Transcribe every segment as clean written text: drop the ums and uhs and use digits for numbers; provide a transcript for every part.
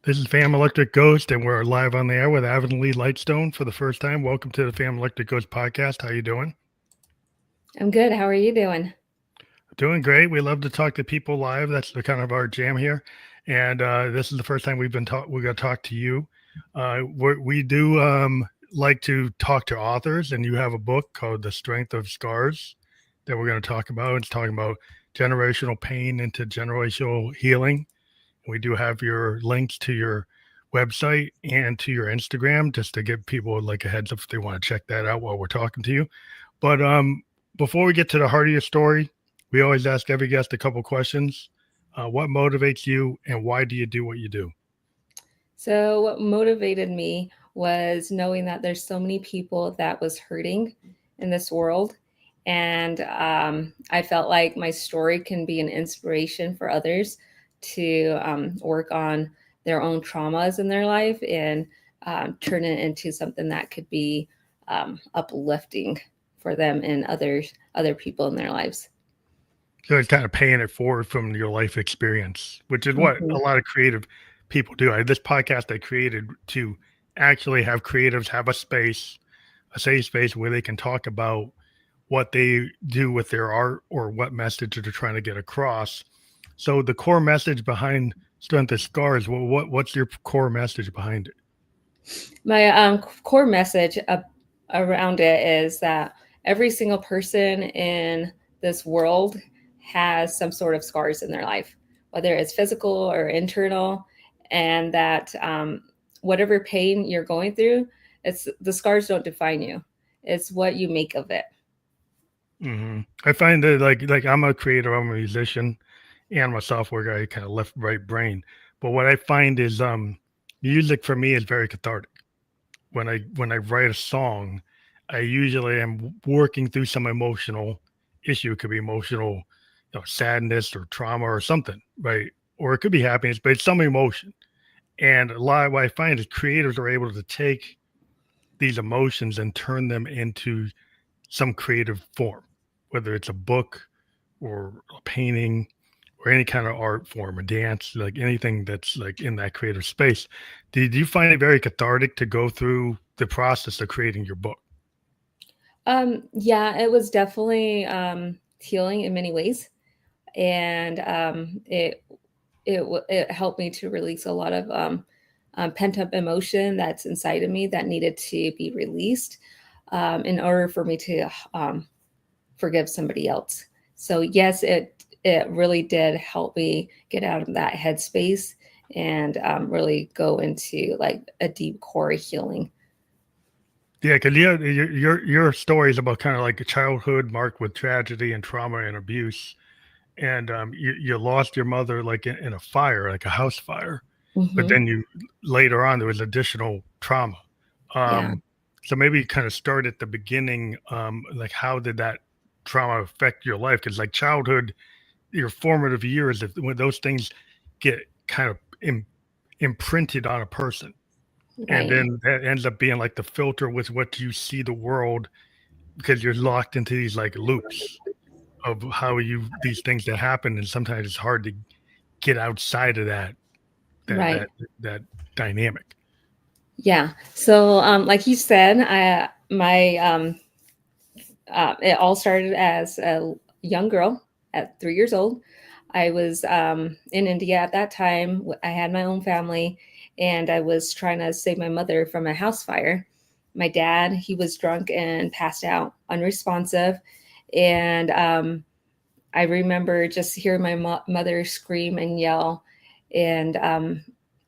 This is Fam Electric Ghost, and we're live on the air with Avonley Lightstone for the first time. Welcome to the Fam Electric Ghost podcast. How you doing? I'm good. How are you doing? Doing great. We love to talk to people live. That's the kind of our jam here. And this is the first time we're going to talk to you. We do like to talk to authors, and you have a book called The Strength of Scars that we're going to talk about. It's talking about generational pain into generational healing. We do have your links to your website and to your Instagram just to give people like a heads up if they want to check that out while we're talking to you. But before we get to the heart of your story, we always ask every guest a couple questions. What motivates you and why do you do what you do? So, what motivated me was knowing that there's so many people that was hurting in this world. And I felt like my story can be an inspiration for others to work on their own traumas in their life and turn it into something that could be uplifting for them and other people in their lives. So it's kind of paying it forward from your life experience, which is what a Mhm. lot of creative people do. This podcast I created to actually have creatives have a safe space where they can talk about what they do with their art or what message they're trying to get across. So the core message behind Strength of Scars, what's your core message behind it? My core message around it is that every single person in this world has some sort of scars in their life, whether it's physical or internal, and that whatever pain you're going through, it's the scars don't define you. It's what you make of it. I find that like I'm a creator, I'm a musician, and I'm a software guy, kind of left right brain. But what I find is music for me is very cathartic. When I write a song, I usually am working through some emotional issue. It could be emotional, sadness or trauma or something, right? Or it could be happiness, but it's some emotion. And a lot of what I find is creators are able to take these emotions and turn them into some creative form, whether it's a book or a painting or any kind of art form, a dance, like anything that's like in that creative space. Did you find it very cathartic to go through the process of creating your book? Yeah, it was definitely healing in many ways, and it helped me to release a lot of pent up emotion that's inside of me that needed to be released in order for me to forgive somebody else. So yes, it really did help me get out of that headspace and really go into like a deep core healing. Yeah, because your story is about kind of like a childhood marked with tragedy and trauma and abuse, and you lost your mother like in a fire, like a house fire, but Hmm. then you later on there was additional trauma. Yeah. Um, so maybe kind of start at the beginning. Like how did that trauma affect your life? Because like childhood, your formative years, if when those things get kind of imprinted on a person, and Right. then that ends up being like the filter with what you see the world because you're locked into these like loops of how you these things that happen, and sometimes it's hard to get outside of that Right. that that dynamic. Yeah. So, like you said, it all started as a young girl at 3 years old. I was in India at that time. I had my own family, and I was trying to save my mother from a house fire. My dad, he was drunk and passed out, unresponsive, and I remember just hearing my mother scream and yell, and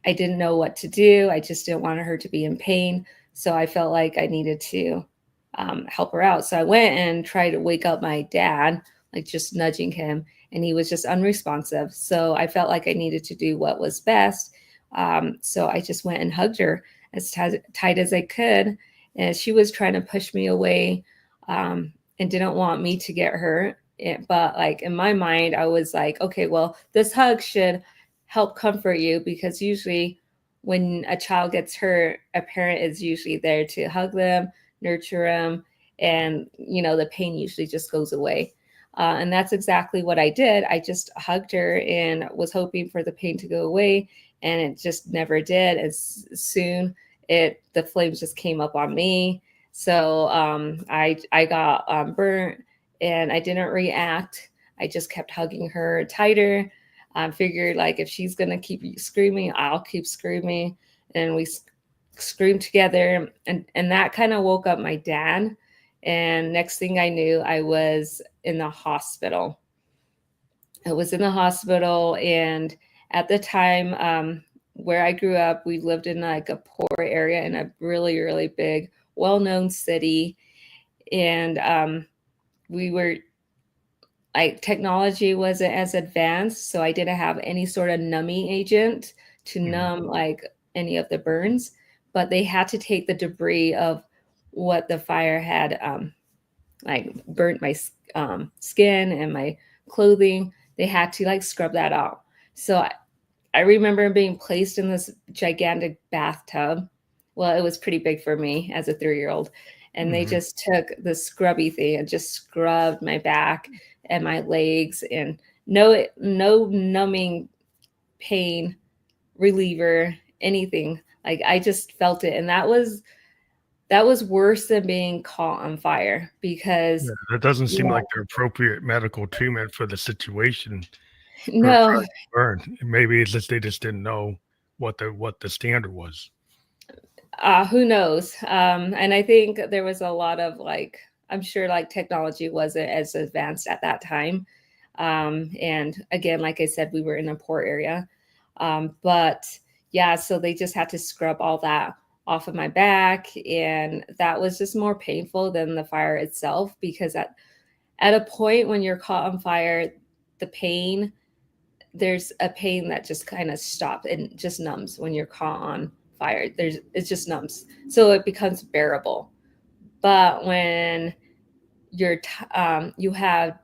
I didn't know what to do. I just didn't want her to be in pain, so I felt like I needed to help her out. So I went and tried to wake up my dad, like just nudging him, and he was just unresponsive. So I felt like I needed to do what was best. So I just went and hugged her as tight as I could, and she was trying to push me away and didn't want me to get hurt. But like in my mind, I was like, okay, well, this hug should help comfort you because usually when a child gets hurt, a parent is usually there to hug them, nurture them, and the pain usually just goes away. And that's exactly what I did. I just hugged her and was hoping for the pain to go away, and it just never did. And soon the flames just came up on me. So I got burnt, and I didn't react. I just kept hugging her tighter. Figured like if she's gonna keep screaming, I'll keep screaming, and we screamed together, and that kind of woke up my dad. And next thing I knew, I was in the hospital. I was in the hospital, and at the time, where I grew up, we lived in like a poor area in a really, really big, well-known city, and we were like technology wasn't as advanced, so I didn't have any sort of numbing agent to Mhm. numb like any of the burns, but they had to take the debris of what the fire had like burnt my skin and my clothing. They had to like scrub that out. So I remember being placed in this gigantic bathtub. Well, it was pretty big for me as a 3 year old. And they Mhm. just took the scrubby thing and just scrubbed my back and my legs, and no numbing pain reliever, anything. Like I just felt it. And that was worse than being caught on fire because Yeah, that doesn't you seem like know, the appropriate medical treatment for the situation for no, a burn. Maybe it's just they just didn't know what the standard was. who knows? And I think there was a lot of like, I'm sure like technology wasn't as advanced at that time. And again, like I said, we were in a poor area. But yeah, so they just had to scrub all that off of my back. And that was just more painful than the fire itself, because at a point when you're caught on fire, the pain, there's a pain that just kind of stops and just numbs when you're caught on fire. It just numbs, so it becomes bearable. But when you have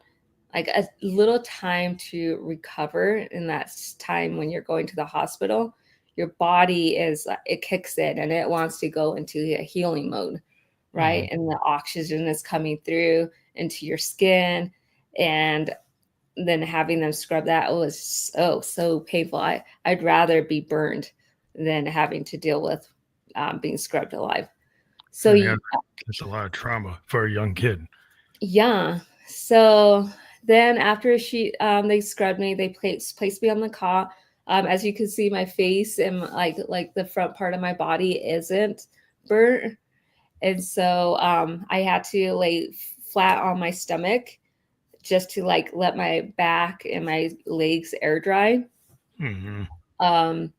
like a little time to recover in that time when you're going to the hospital, your body is it kicks in and it wants to go into a healing mode, right? Mhm. And the oxygen is coming through into your skin, and then having them scrub that was so painful. I'd rather be burned than having to deal with being scrubbed alive. So And yeah, that's a lot of trauma for a young kid. yeah. So then after they scrubbed me, they placed me on the cot. As you can see, my face and like the front part of my body isn't burnt, and so I had to lay flat on my stomach just to like let my back and my legs air dry. Mhm. Um,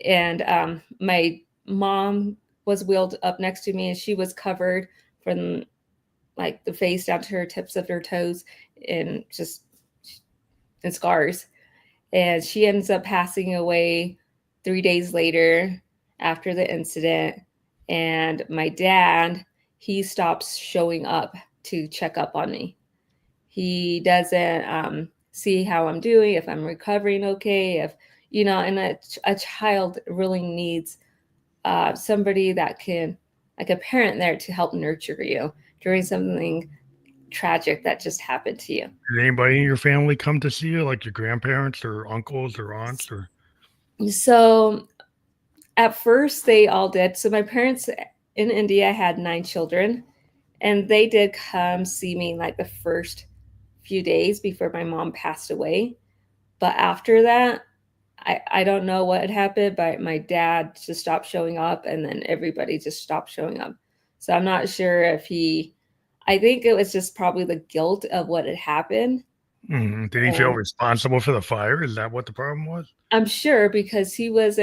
and my mom was wheeled up next to me, and she was covered from like the face down to her tips of her toes and just in scars. And she ends up passing away 3 days later after the incident. And my dad, he stops showing up to check up on me. He doesn't see how I'm doing, if I'm recovering okay, if and a child really needs somebody that can, like a parent there to help nurture you during something tragic that just happened to you. Did anybody in your family come to see you, like your grandparents or uncles or aunts or? So at first, they all did. So my parents in India had 9 children, and they did come see me like the first few days before my mom passed away. But after that, I don't know what had happened, but my dad just stopped showing up, and then everybody just stopped showing up. So I'm not sure if I think it was just probably the guilt of what had happened. Mhm. Did he feel And responsible for the fire? Is that what the problem was? I'm sure because he was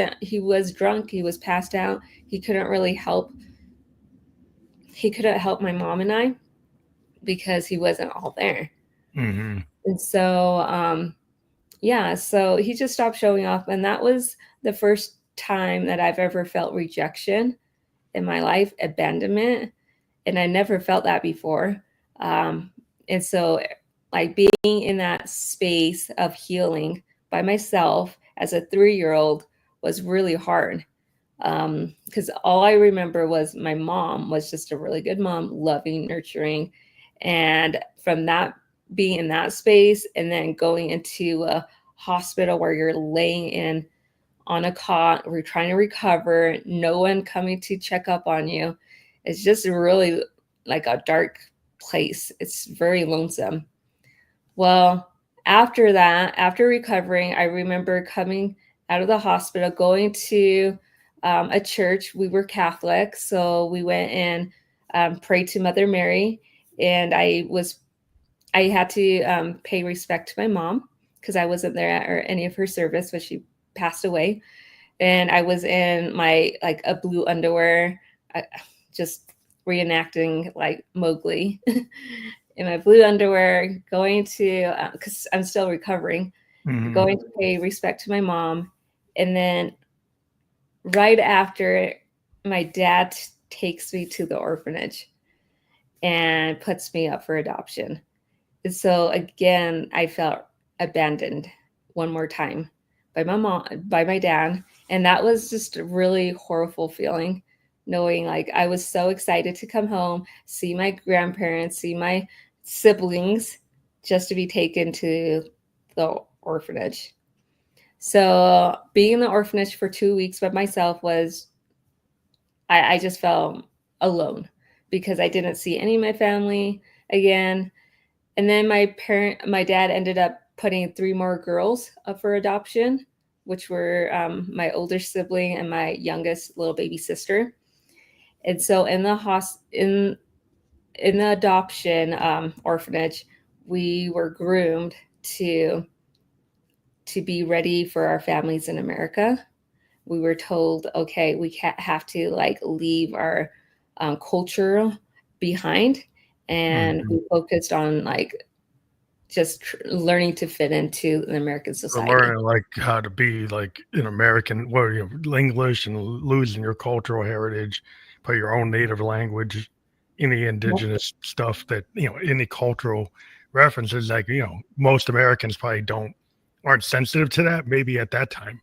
drunk, he was passed out, he couldn't really help. He couldn't help my mom and I because he wasn't all there. Mhm. And so yeah, so he just stopped showing up, and that was the first time that I've ever felt rejection in my life, abandonment, and I never felt that before. Um, and so, like being in that space of healing by myself as a 3 year old was really hard, because all I remember was my mom was just a really good mom, loving, nurturing, and from that. being in that space and then going into a hospital where you're laying in on a cot, we're trying to recover, no one coming to check up on you. It's just really like a dark place. It's very lonesome. Well, after that, after recovering, I remember coming out of the hospital, going to a church. We were Catholic, so we went and prayed to Mother Mary, and I had to pay respect to my mom because I wasn't there at any of her service, but she passed away, and I was in my like a blue underwear, just reenacting like Mowgli in my blue underwear, going to because I'm still recovering, Hmm. going to pay respect to my mom, and then right after, my dad takes me to the orphanage and puts me up for adoption. And so again, I felt abandoned one more time by my mom, by my dad. And that was just a really horrible feeling, knowing like I was so excited to come home, see my grandparents, see my siblings, just to be taken to the orphanage. So being in the orphanage for 2 weeks by myself was, I just felt alone because I didn't see any of my family again. And then my dad ended up putting three more girls up for adoption, which were my older sibling and my youngest little baby sister. And so in the adoption orphanage, we were groomed to to be ready for our families in America. We were told, okay, we have to like leave our culture behind, and Hmm. we focused on like just learning to fit into an American So society. learning like how to be like an American, well, English and losing your cultural heritage, but your own native language, any Yep. indigenous stuff that any cultural references, like most Americans probably don't aren't sensitive to that. Maybe at that time,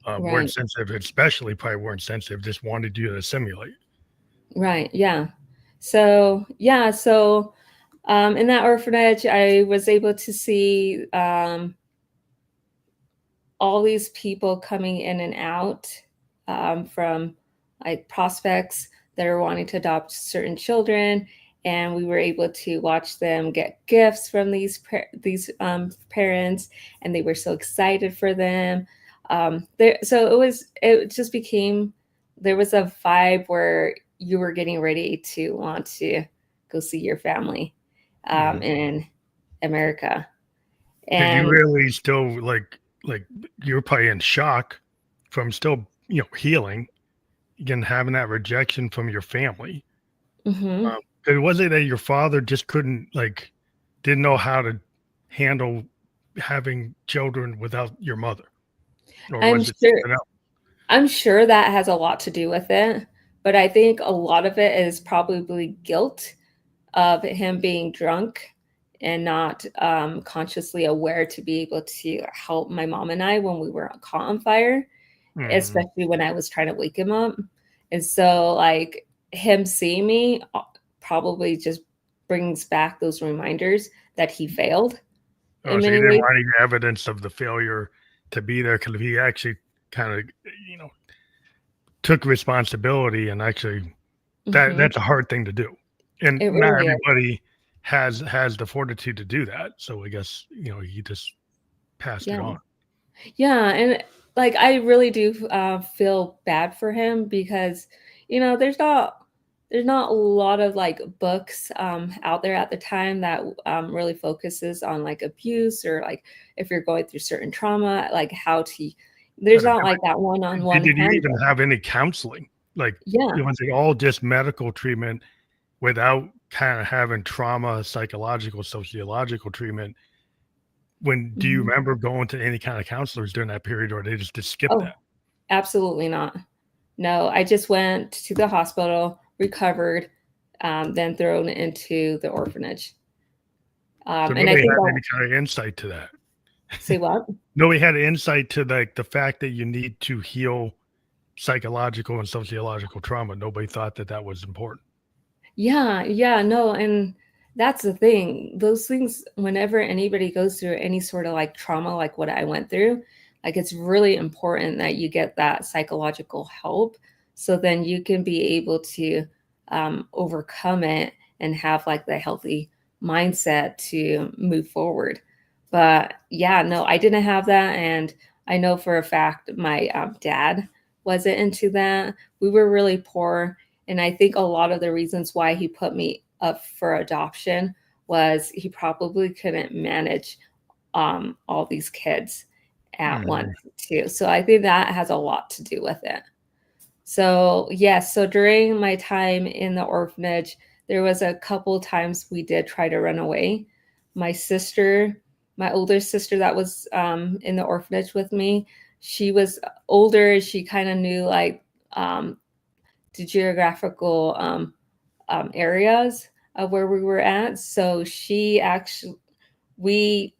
weren't Right, sensitive, especially probably weren't sensitive. Just wanted you to assimilate. right, yeah. So yeah, so in that orphanage, I was able to see all these people coming in and out from like prospects that are wanting to adopt certain children, and we were able to watch them get gifts from these parents, and they were so excited for them. So it just became, there was a vibe where you were getting ready to want to go see your family Mhm. in America, Did you and really still like you were probably in shock from still healing again, having that rejection from your family. mhm. 'Cause was it that your father just couldn't like didn't know how to handle having children without your mother, or I'm was it sure something else? I'm sure that has a lot to do with it, but I think a lot of it is probably guilt of him being drunk and not consciously aware to be able to help my mom and I when we were caught on fire, Mhm. especially when I was trying to wake him up. And so, like, him seeing me probably just brings back those reminders that he failed Oh, in so he many didn't ways. want any evidence of the failure to be there because if he actually kind of took responsibility and actually Hmm. that's a hard thing to do, and It not really is. everybody has the fortitude to do that. So I guess he just passed it Yeah. on. Yeah, and like I really do feel bad for him because there's not a lot of like books out there at the time that really focuses on like abuse or like if you're going through certain trauma, like how to. There's not like that one-on-one Did you even handbook. have any counseling? Like, Yeah. was it all just medical treatment without kind of having trauma, psychological, sociological treatment? When do you Mhm. remember going to any kind of counselors during that period, or they just skip Oh, that? absolutely not. No, I just went to the hospital, recovered, then thrown into the orphanage. So And I nobody think had that. any kind of insight to that. Say what? Nobody had insight to like the fact that you need to heal psychological and sociological trauma. Nobody thought that that was important. Yeah, yeah, no, and That's the thing. Those things, whenever anybody goes through any sort of like trauma, like what I went through, like it's really important that you get that psychological help so then you can be able to overcome it and have like the healthy mindset to move forward. But yeah, no, I didn't have that. And I know for a fact my dad wasn't into that. We were really poor. And I think a lot of the reasons why he put me up for adoption was he probably couldn't manage all these kids at once, Hmm. too. So I think that has a lot to do with it. So, yes, so during my time in the orphanage, there was a couple times we did try to run away. My sister, my older sister that was in the orphanage with me, she was older. She kind of knew like um, the geographical areas of where we were at. So she actually, we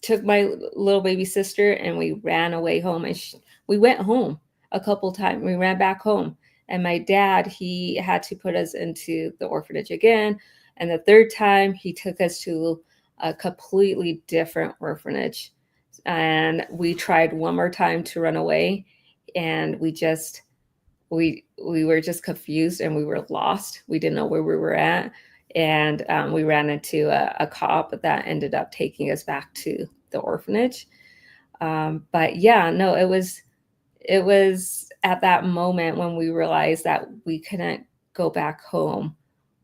took my little baby sister and we ran away home. And we went home a couple times. We ran back home. And my dad, he had to put us into the orphanage again. And the third time, he took us to a completely different orphanage. And we tried one more time to run away. And we were just confused and we were lost. We didn't know where we were at, and we ran into a cop that ended up taking us back to the orphanage. But yeah, no, it was at that moment when we realized that we couldn't go back home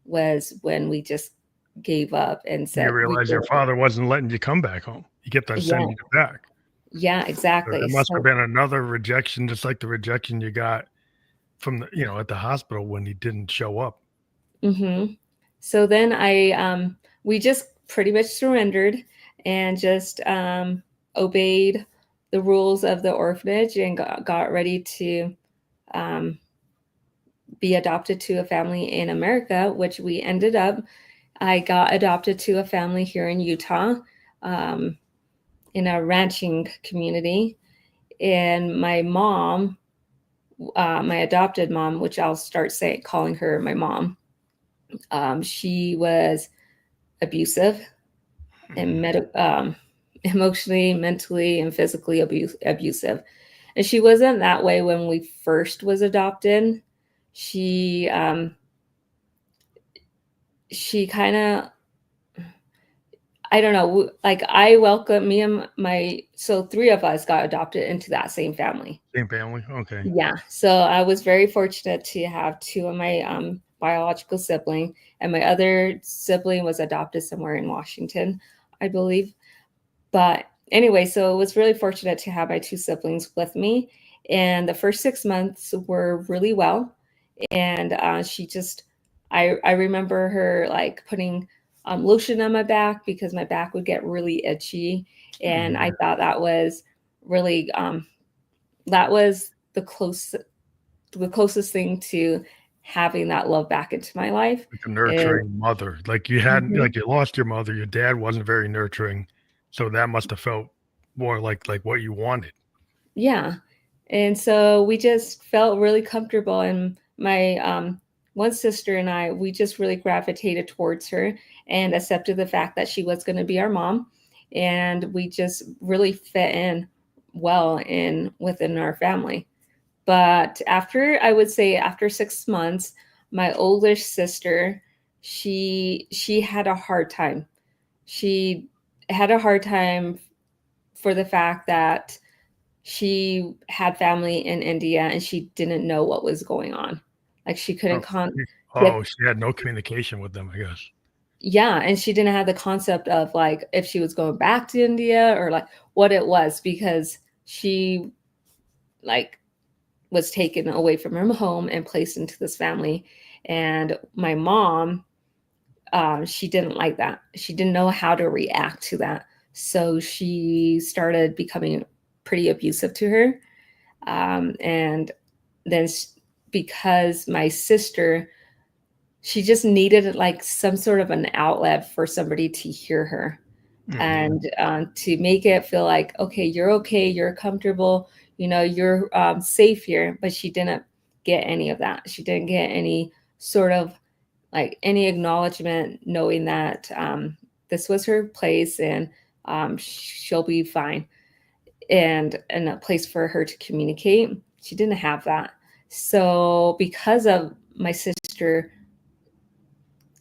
was when we just gave up and You said we realize your were, father wasn't letting you come back home. He kept on yeah, sending you back. yeah, So exactly. that must have So been another rejection, just like the rejection you got from the, at the hospital when he didn't show up. hmm. So then we just pretty much surrendered and just obeyed the rules of the orphanage and got ready to um, be adopted to a family in America, which we ended up. I got adopted to a family here in Utah um, in a ranching community. And my mom, my adopted mom, which I'll start saying calling her my mom, she was abusive and Mhm. emotionally, mentally, and physically abusive. And she wasn't that way when we first was adopted. She she kind of, I don't know, like I welcome me and my, so three of us got adopted into that same family. Same family. Okay. Yeah. So I was very fortunate to have two of my biological sibling, and my other sibling was adopted somewhere in Washington, I believe. But anyway, so it was really fortunate to have my two siblings with me. And the first 6 months were really well. And she just, I remember her like putting lotion on my back because my back would get really itchy. And I Mhm. thought that was really, that was the closest thing to having that love back into my life. Like a Is, nurturing mother. Like you had, mhm. like you lost your mother. Your dad wasn't very nurturing, so that must have felt more like what you wanted. Yeah. And so we just felt really comfortable. And my one sister and I, we just really gravitated towards her and accepted the fact that she was going to be our mom. And we just really fit in well in within our family. But after, I would say after 6 months, my older sister, she had a hard time. She had a hard time for the fact that she had family in India and she didn't know what was going on. Like she couldn't Oh, you get, oh, she had no communication with them, I guess. yeah, and she didn't have the concept of like if she was going back to India or like what it was because she like was taken away from her home and placed into this family. And my mom, she didn't like that. She didn't know how to react to that. So she started becoming pretty abusive to her. And then because my sister, she just needed like some sort of an outlet for somebody to hear her Mhm. and to make it feel like okay, you're comfortable, you're safe here. But she didn't get any of that. She didn't get any sort of like any acknowledgement, knowing that this was her place and she'll be fine, and a place for her to communicate. She didn't have that. So because of my sister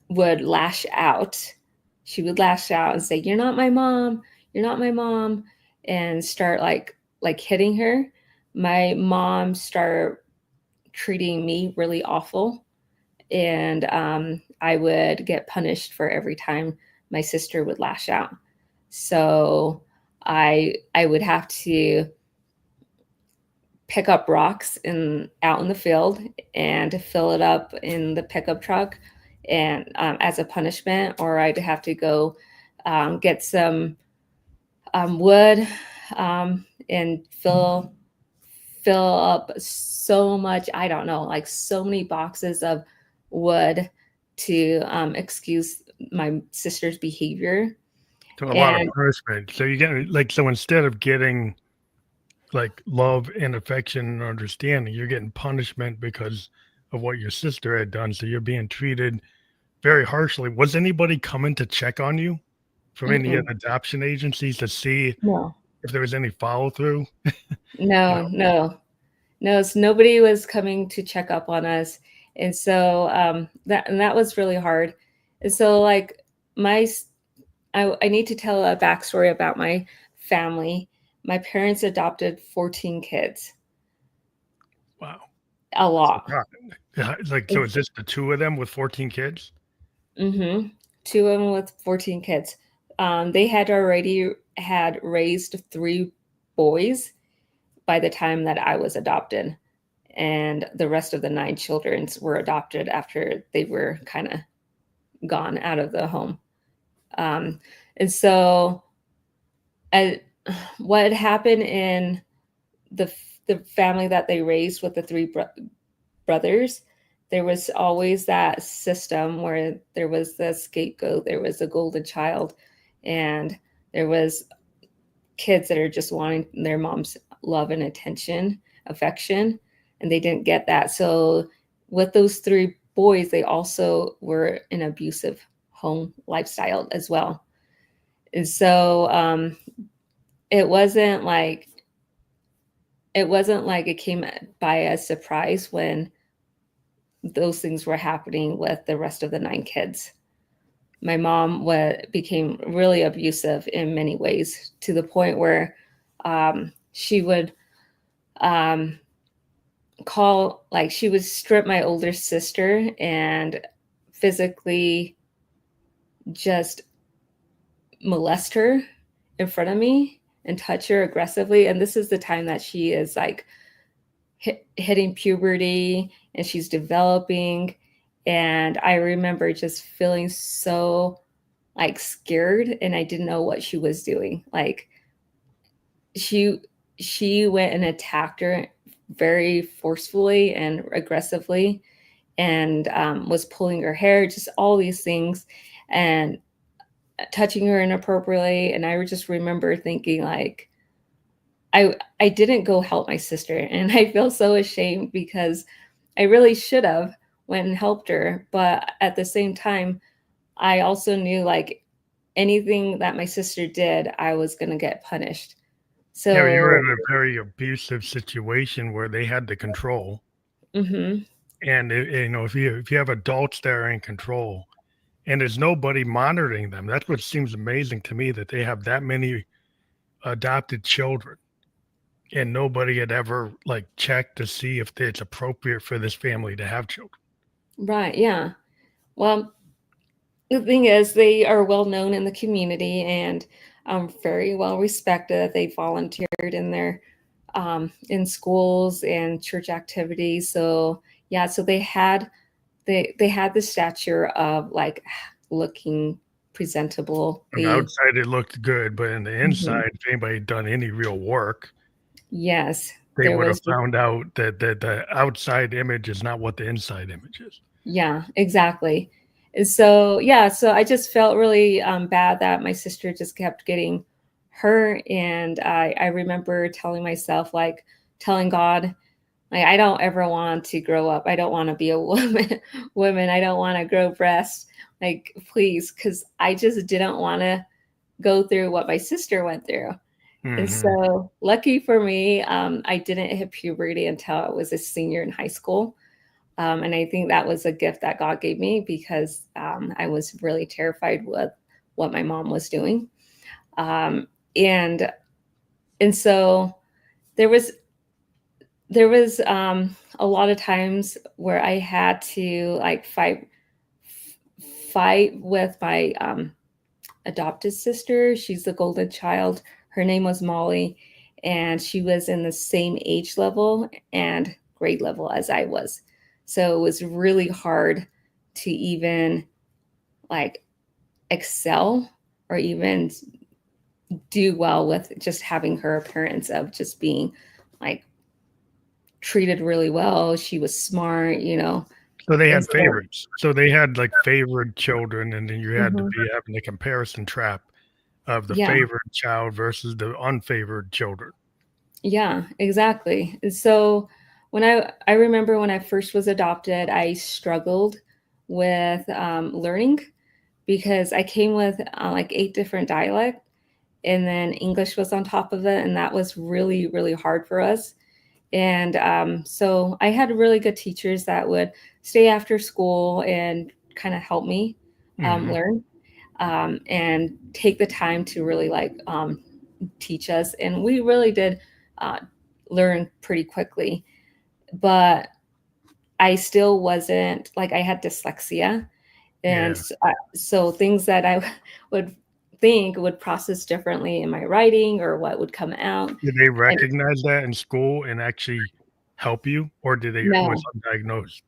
would lash out, she would lash out and say, "You're not my mom. You're not my mom," and start like hitting her. My mom started treating me really awful, and I would get punished for every time my sister would lash out. So I would have to pick up rocks in out in the field and fill it up in the pickup truck, and as a punishment, or I'd have to go get some wood and fill up so much, I don't know, like so many boxes of wood to excuse my sister's behavior. So a lot of And punishment. So you get like so instead of getting like love and affection and understanding, you're getting punishment because of what your sister had done. So you're being treated very harshly. Was anybody coming to check on you from any mm-mm, adoption agencies to see no, if there was any follow through? No. no, no, no. So nobody was coming to check up on us, and so that was really hard. And so like my I need to tell a backstory about my family. My parents adopted 14 kids, Wow. a So, lot. God, yeah, like, so is this the 2 of them with 14 kids? Mm-hmm. Two of them with 14 kids. They had already had raised three boys by the time that I was adopted, and the rest of the nine children were adopted after they were kind of gone out of the home. Um, and so, I, what happened in the the family that they raised with the three brothers, there was always that system where there was the scapegoat, there was a golden child, and there was kids that are just wanting their mom's love and attention, affection, and they didn't get that. So with those three boys, they also were in abusive home lifestyle as well. And so it wasn't like it came by a surprise when those things were happening with the rest of the nine kids. My mom became really abusive in many ways, to the point where she would um, she would strip my older sister and physically just molest her in front of me and touch her aggressively. And this is the time that she is like hitting puberty and she's developing. And I remember just feeling so like scared, and I didn't know what she was doing. Like she she went and attacked her very forcefully and aggressively, and was pulling her hair, just all these things, and touching her inappropriately. And I just remember thinking like, I didn't go help my sister, and I feel so ashamed because I really should have went and helped her. But at the same time, I also knew like anything that my sister did, I was gonna get punished. Yeah, you were So, in a very abusive situation where they had the control, mhm, and, if you have adults that are in control and there's nobody monitoring them, that's what seems amazing to me that they have that many adopted children, and nobody had ever, like, checked to see if it's appropriate for this family to have children. right, yeah. Well, the thing is, they are well known in the community and very well respected. They volunteered in their in schools and church activities. So yeah, so they had the stature of like looking presentable. On the They outside, it looked good, but in the Mhm. inside, if anybody had done any real work, Yes, they there would have was found out that the outside image is not what the inside image is. yeah, exactly. And so, yeah, so I just felt really bad that my sister just kept getting hurt. And I remember telling myself, like, telling God, Like, I don't ever want to grow up. I don't want to be a woman. I don't want to grow breasts. Like, please, because I just didn't want to go through what my sister went through. And Hmm. so, lucky for me, I didn't hit puberty until I was a senior in high school. And I think that was a gift that God gave me because I was really terrified with what my mom was doing. Um, and and so there was a lot of times where I had to like fight with my adopted sister. She's the golden child. Her name was Molly, and she was in the same age level and grade level as I was. So it was really hard to even like excel or even do well with just having her appearance of just being like treated really well. She was smart, you know. So they And had so, favorites. So they had like favored children, and then you had to mhm, be having the comparison trap of the yeah, favored child versus the unfavored children. yeah, exactly. And so when I remember when I first was adopted, I struggled with learning because I came with like 8 different dialect, and then English was on top of it, and that was really really hard for us. And so I had really good teachers that would stay after school and kind of help me Hmm. learn and take the time to really like teach us. And we really did uh, learn pretty quickly. But I still wasn't like I had dyslexia. And Yeah. so things that I would think would process differently in my writing or what would come out. Did they And recognize that in school and actually help you, or did they it was no, undiagnosed?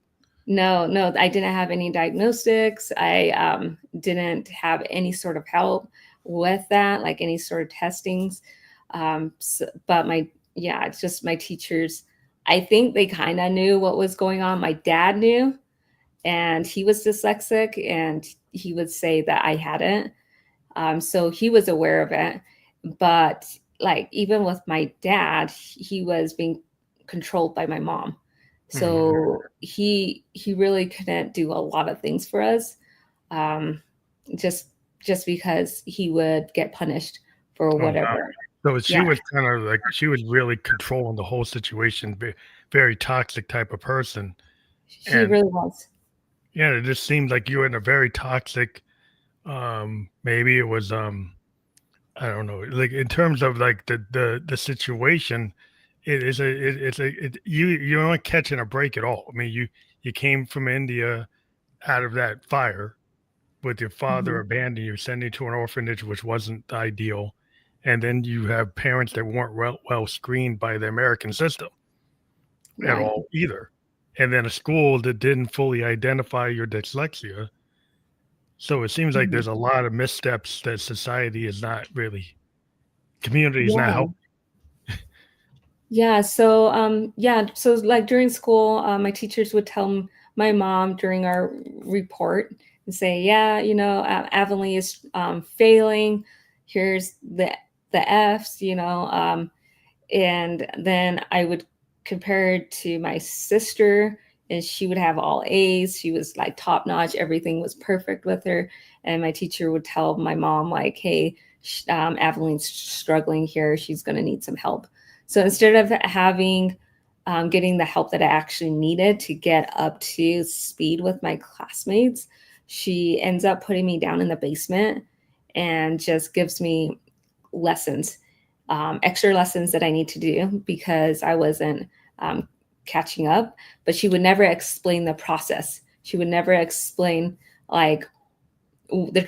no, no, I didn't have any diagnostics. I didn't have any sort of help with that, like any sort of testings. But yeah, it's just my teachers. I think they kind of knew what was going on. My dad knew, and he was dyslexic, and he would say that I hadn't. So he was aware of it. But like even with my dad, he was being controlled by my mom. Mhm. So he really couldn't do a lot of things for us, um, just just because he would get punished for Oh, wow. whatever. So she Yeah, was kinda like she was really controlling the whole situation, very toxic type of person, he and, really was. yeah, it just seems like you were in a very toxic, maybe it was, I don't know, like, in terms of, like, the situation, you aren't catching a break at all. I mean, you came from India out of that fire with your father Mhm. abandoning you, sending you to an orphanage, which wasn't ideal, and then you have parents that weren't well screened by the American system at Right. all either, and then a school that didn't fully identify your dyslexia. So it seems like Mhm. there's a lot of missteps that society is not really community is not Yeah. helping. Yeah, so yeah, so like during school, my teachers would tell my mom during our report and say, "Yeah, you know, Avonley is failing. Here's the F's, you know." And then I would compare it to my sister, and she would have all A's. She was like top notch. Everything was perfect with her. And my teacher would tell my mom like, "Hey, Aveline's struggling here. She's going to need some help." So instead of getting the help that I actually needed to get up to speed with my classmates, she ends up putting me down in the basement and just gives me lessons, extra lessons that I need to do because I wasn't um, catching up. But she would never explain the process. She would never explain like the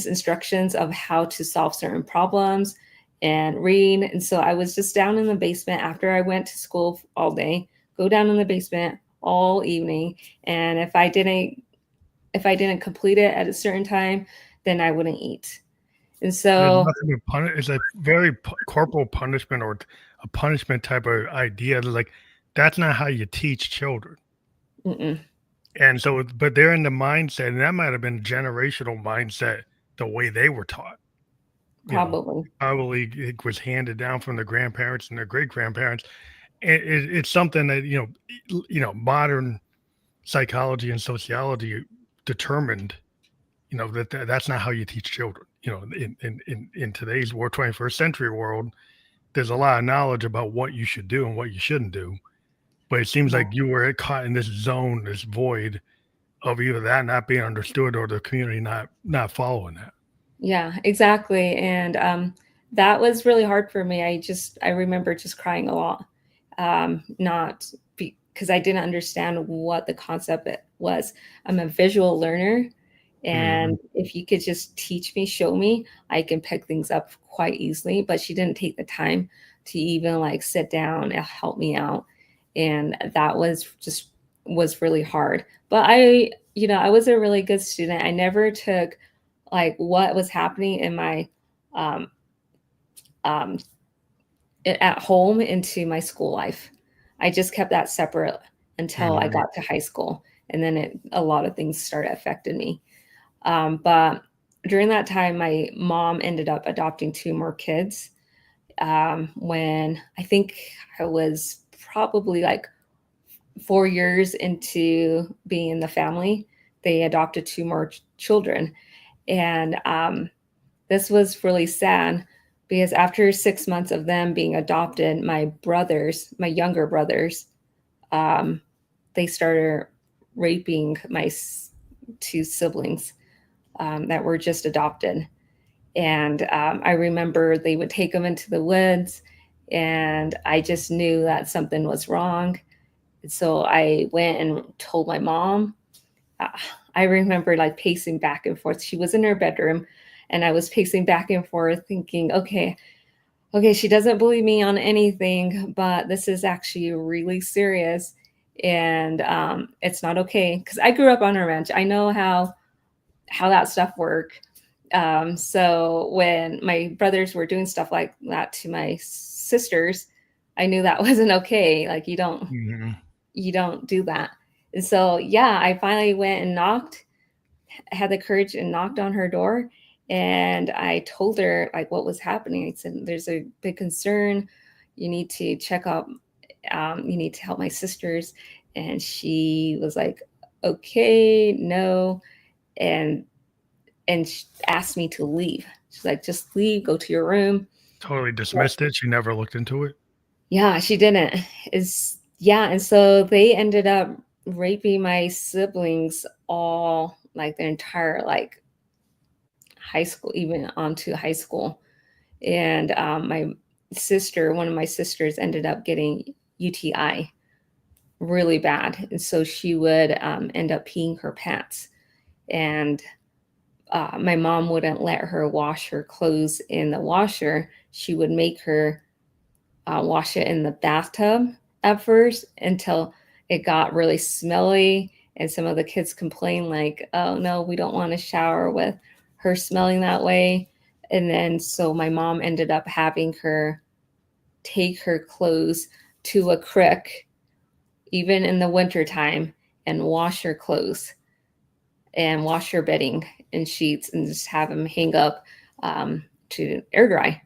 instructions of how to solve certain problems and read. And so I was just down in the basement after I went to school all day, go down in the basement all evening. And if I didn't complete it at a certain time, then I wouldn't eat. And There's so nothing to punish. It's a very corporal punishment or a punishment type of idea. Like that's not how you teach children. mm-mm, And so, but they're in the mindset, and that might have been generational mindset, the way they were taught. You know, probably. probably it was handed down from the grandparents and their great grandparents. it's something that modern psychology and sociology determined, that's not how you teach children. In today's world, 21st century world, there's a lot of knowledge about what you should do and what you shouldn't do. But it seems Yeah. like you were caught in this zone, this void of either that not being understood or the community not following that. Yeah, exactly. And that was really hard for me. I remember just crying a lot, not because I didn't understand what the concept was. I'm a visual learner. Hmm. And if you could just teach me, show me, I can pick things up quite easily. But she didn't take the time to even like sit down and help me out. And that was really hard. But I was a really good student. I never took like what was happening in my um, um, at home into my school life. I just kept that separate until I Hmm. got to high school, and then a lot of things started affecting me. But during that time, my mom ended up adopting two more kids. When I think I was probably like 4 years into being in the family, they adopted two more children, and this was really sad because after 6 months of them being adopted, my younger brothers, um, they started raping my two siblings that were just adopted. And I remember they would take them into the woods, and I just knew that something was wrong. So I went and told my mom. uh, I remember like pacing back and forth. She was in her bedroom, and I was pacing back and forth, thinking, okay, she doesn't believe me on anything, but this is actually really serious, and it's not okay. Because I grew up on a ranch, I know how that stuff work. So when my brothers were doing stuff like that to my sisters, I knew that wasn't okay. Like Hmm. you don't do that. And so yeah, I finally went and knocked, had the courage and knocked on her door, and I told her like what was happening. I said, there's a big concern, you need to check up, you need to help my sisters. And she was like, okay, no. And she asked me to leave. She's like, just leave, go to your room. Totally dismissed it. She never looked into it. Yeah, she didn't. Is Yeah, and so they ended up raping my siblings all like their entire like high school, even onto high school. And one of my sisters, ended up getting UTI really bad, and so she would end up peeing her pants. And my mom wouldn't let her wash her clothes in the washer. She would make her wash it in the bathtub at first until it got really smelly. And some of the kids complained, like, oh no, we don't want to shower with her smelling that way. And then so my mom ended up having her take her clothes to a creek, even in the wintertime, and wash her clothes and wash her bedding and sheets and just have them hang up to air dry.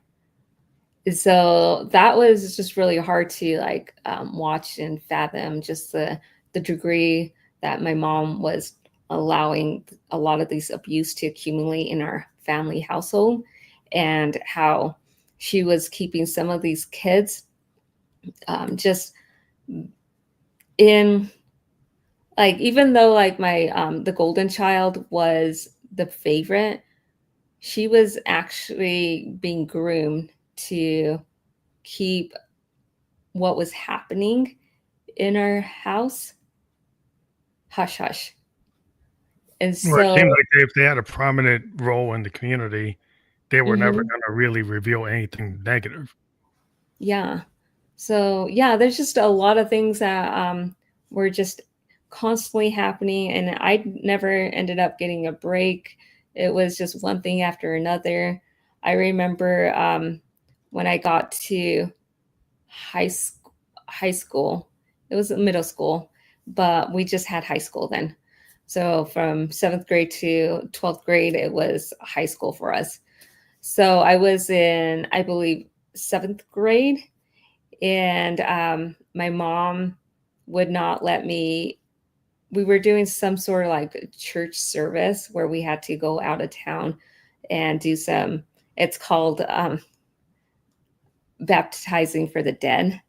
So that was just really hard to like watch and fathom, just the degree that my mom was allowing a lot of these abuse to accumulate in our family household, and how she was keeping some of these kids just in, like, even though like my the golden child was the favorite, she was actually being groomed to keep what was happening in our house hush hush. And Well, it seemed so like if they had a prominent role in the community, they were never mhm, going to really reveal anything negative. yeah. So yeah, there's just a lot of things that were just constantly happening, and I never ended up getting a break. It was just one thing after another. I remember when I got to high school, high school. It was middle school, but we just had high school then. So from seventh grade to 12th grade, it was high school for us. So I was in, I believe, seventh grade, And my mom would not let me. We were doing some sort of like church service where we had to go out of town and do some. It's called baptizing for the dead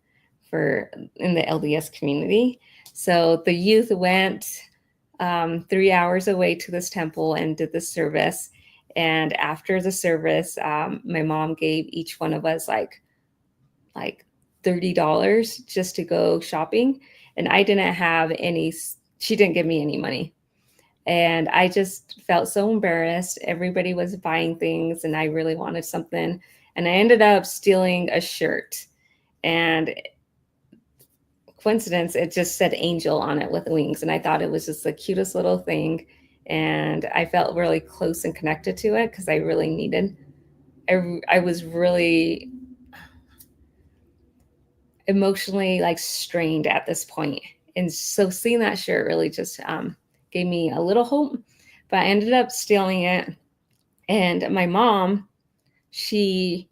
for in the LDS community. So the youth went 3 hours away to this temple and did the service. And after the service, my mom gave each one of us like $30 just to go shopping, and I didn't have any. She didn't give me any money, and I just felt so embarrassed. Everybody was buying things, and I really wanted something, and I ended up stealing a shirt. And coincidence, it just said angel on it with wings, and I thought it was just the cutest little thing. And I felt really close and connected to it because I really needed. I was really emotionally like strained at this point, and so seeing that shirt really just gave me a little hope. But I ended up stealing it, and my mom, she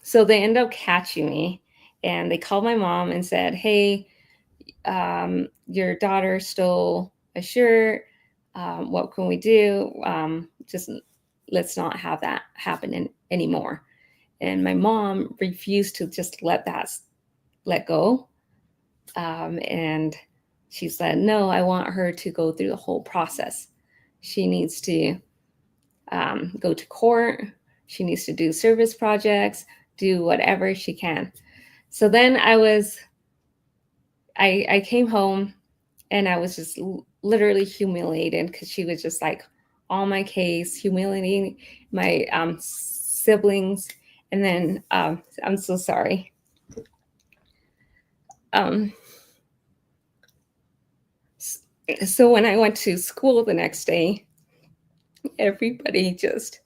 so they ended up catching me, and they called my mom and said, "Hey, your daughter stole a shirt. What can we do? Just let's not have that happen anymore." And my mom refused to just let go. And she said, "No, I want her to go through the whole process. She needs to go to court. She needs to do service projects, do whatever she can." So then I came home, and I was just literally humiliated because she was just like on my case, humiliating my siblings. And then I'm so sorry. Um, so when I went to school the next day, everybody just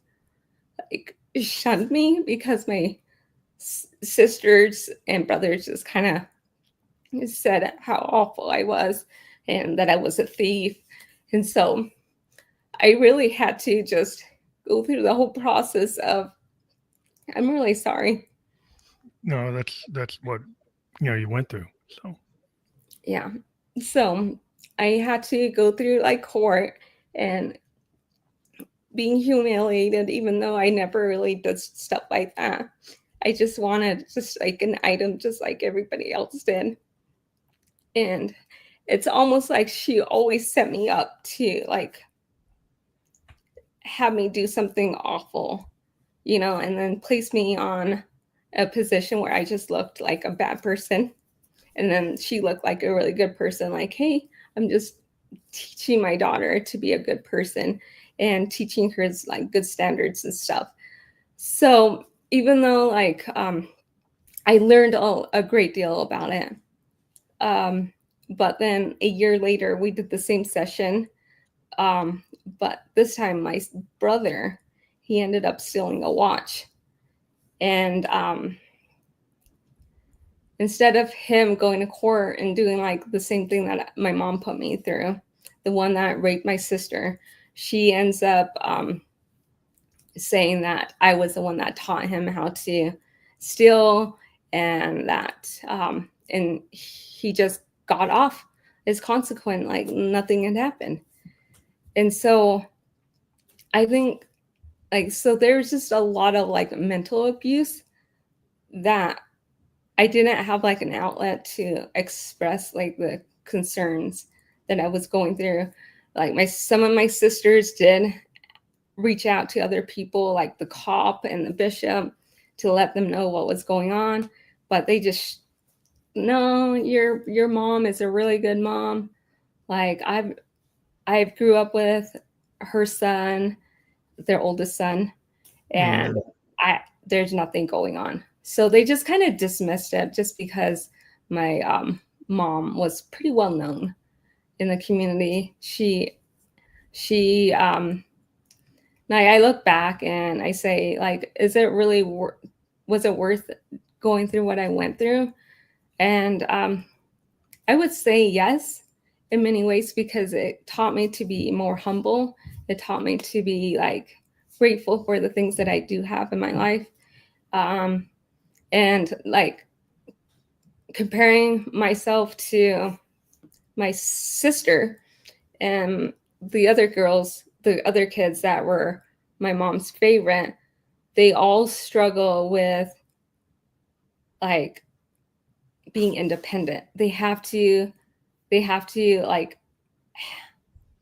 like shunned me because my sisters and brothers just kind of said how awful I was and that I was a thief. And so I really had to just go through the whole process of, "I'm really sorry." No, that's what you went through. So Yeah. So I had to go through like court and being humiliated, even though I never really did stuff like that. I just wanted just like an item, just like everybody else did. And it's almost like she always set me up to like have me do something awful, and then place me on a position where I just looked like a bad person. And then she looked like a really good person, like, "Hey, I'm just teaching my daughter to be a good person and teaching her like good standards and stuff." So even though like I learned a great deal about it, um, but then a year later we did the same session, um, but this time my brother, he ended up stealing a watch. And instead of him going to court and doing like the same thing that my mom put me through, the one that raped my sister, she ends up saying that I was the one that taught him how to steal, and that and he just got off as consequent, like nothing had happened. And so I think like so there's just a lot of like mental abuse that I didn't have like an outlet to express like the concerns that I was going through. Like some of my sisters did reach out to other people like the cop and the bishop to let them know what was going on, but they just, "No, your mom is a really good mom. Like I've grew up with her son, their oldest son, and mm, I there's nothing going on." So they just kind of dismissed it just because my mom was pretty well known in the community. She now I look back and I say like, is it really was it worth going through what I went through? And I would say yes in many ways, because it taught me to be more humble. It taught me to be like grateful for the things that I do have in my life. And like comparing myself to my sister and the other girls, the other kids that were my mom's favorite, they all struggle with like being independent. They have to like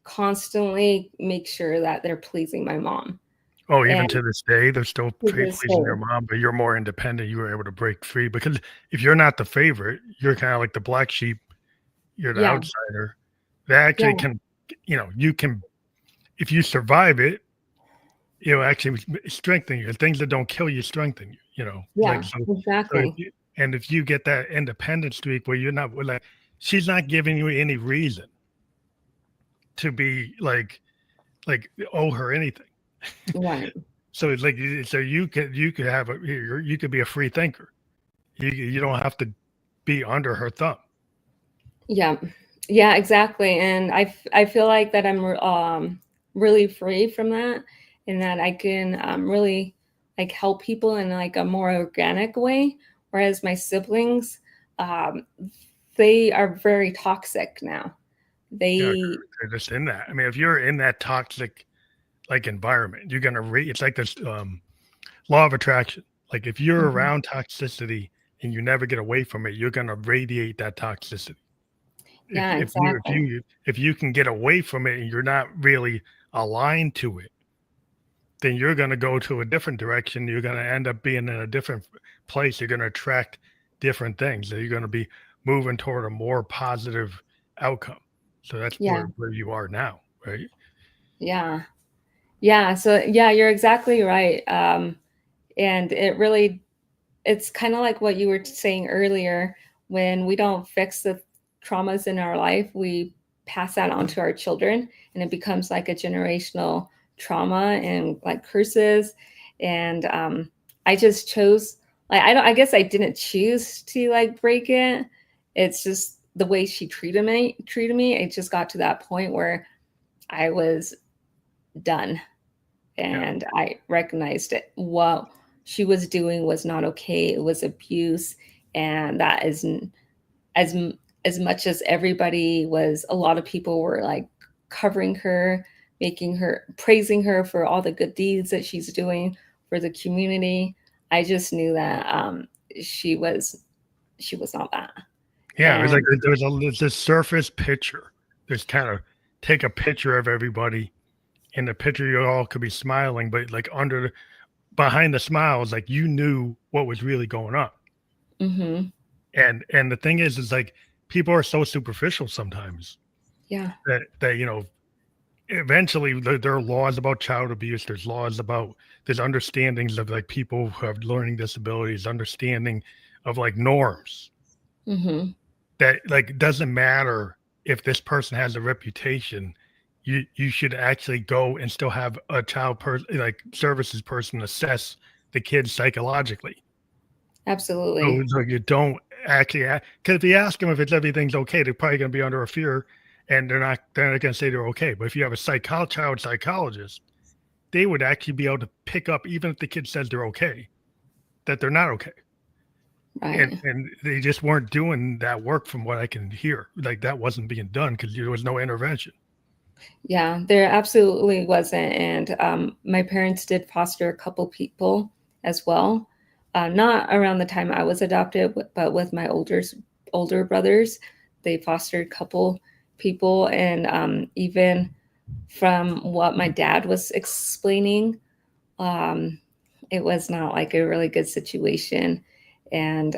constantly make sure that they're pleasing my mom. Oh, And even to this day, they're still to this pleasing day, their mom, but you're more independent. You were able to break free because if you're not the favorite, you're kind of like the black sheep. You're the yeah, outsider. That yeah, actually can, you can, if you survive it, it'll actually strengthen you. Things that don't kill you strengthen you. Like yeah, so exactly. if you get that independent streak where you're not like, she's not giving you any reason to be like owe her anything. Right. So it's like so you could have you could be a free thinker. You don't have to be under her thumb. Yeah. Yeah, exactly. And I feel like that I'm really free from that, and that I can really like help people in like a more organic way. Whereas my siblings, um, they are very toxic now. Yeah, They, they're just in that. I mean, if you're in that toxic like environment, you're gonna it's like this law of attraction. Like if you're Mhm. around toxicity and you never get away from it, you're gonna radiate that toxicity. If Yeah, if you if exactly. you if you can get away from it and you're not really aligned to it, then you're going to go to a different direction. You're going to end up being in a different place. You're going to attract different things. So you're going to be moving toward a more positive outcome. So that's Yeah, where you are now, right? yeah, yeah. So yeah, you're exactly right. And it's kind of like what you were saying earlier. When we don't fix the traumas in our life, we pass that on to our children, and it becomes like a generational trauma and like curses. And I just chose, like, I guess I didn't choose to like break it. It's just the way she treated me. It just got to that point where I was done, Yeah. and I recognized it. What she was doing was not okay. It was abuse, and that is as as much as everybody was. A lot of people were like covering her, making her, praising her for all the good deeds that she's doing for the community. I just knew that she was she was not that, Yeah. It was like and there's this surface picture. There's kind of take a picture of everybody. In the picture, you all could be smiling, but like behind the smiles, like you knew what was really going on. hmm And the thing is like people are so superficial sometimes yeah, that eventually there are laws about child abuse. There's understandings of like people who have learning disabilities, understanding of like norms hmm that like doesn't matter if this person has a reputation. You should actually go and still have a child person like services person assess the kids psychologically. So absolutely, it's like you don't actually because if you ask them if it's everything's okay, they're probably going to be under a fear, and they're not going to say they're okay. But if you have a child psychologist, they would actually be able to pick up even if the kid says they're okay, that they're not okay, right. and they just weren't doing that work from what I can hear. Like that wasn't being done because there was no intervention. Yeah, there absolutely wasn't. And my parents did foster a couple people as well. Not around the time I was adopted, but with my older brothers, they fostered a couple people. And even from what my dad was explaining, um, it was not like a really good situation. And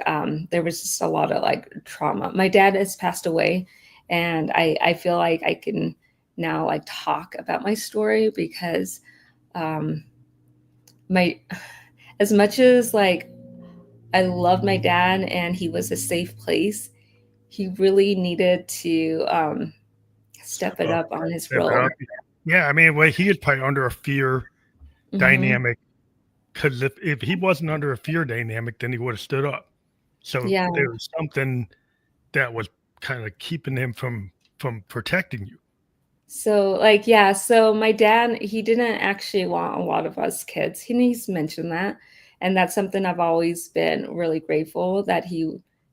there was just a lot of like trauma. My dad has passed away, and I feel like I can now like talk about my story because um, my as much as like I love my dad and he was a safe place, he really needed to step Step it up, up on his step it role. up. Yeah, I mean, well, he is probably under a fear Hmm. dynamic because if he wasn't under a fear dynamic, then he would have stood up. So Yeah. there was something that was kind of keeping him from protecting you. So like yeah, so my dad, he didn't actually want a lot of us kids. He's mentioned that, and that's something I've always been really grateful that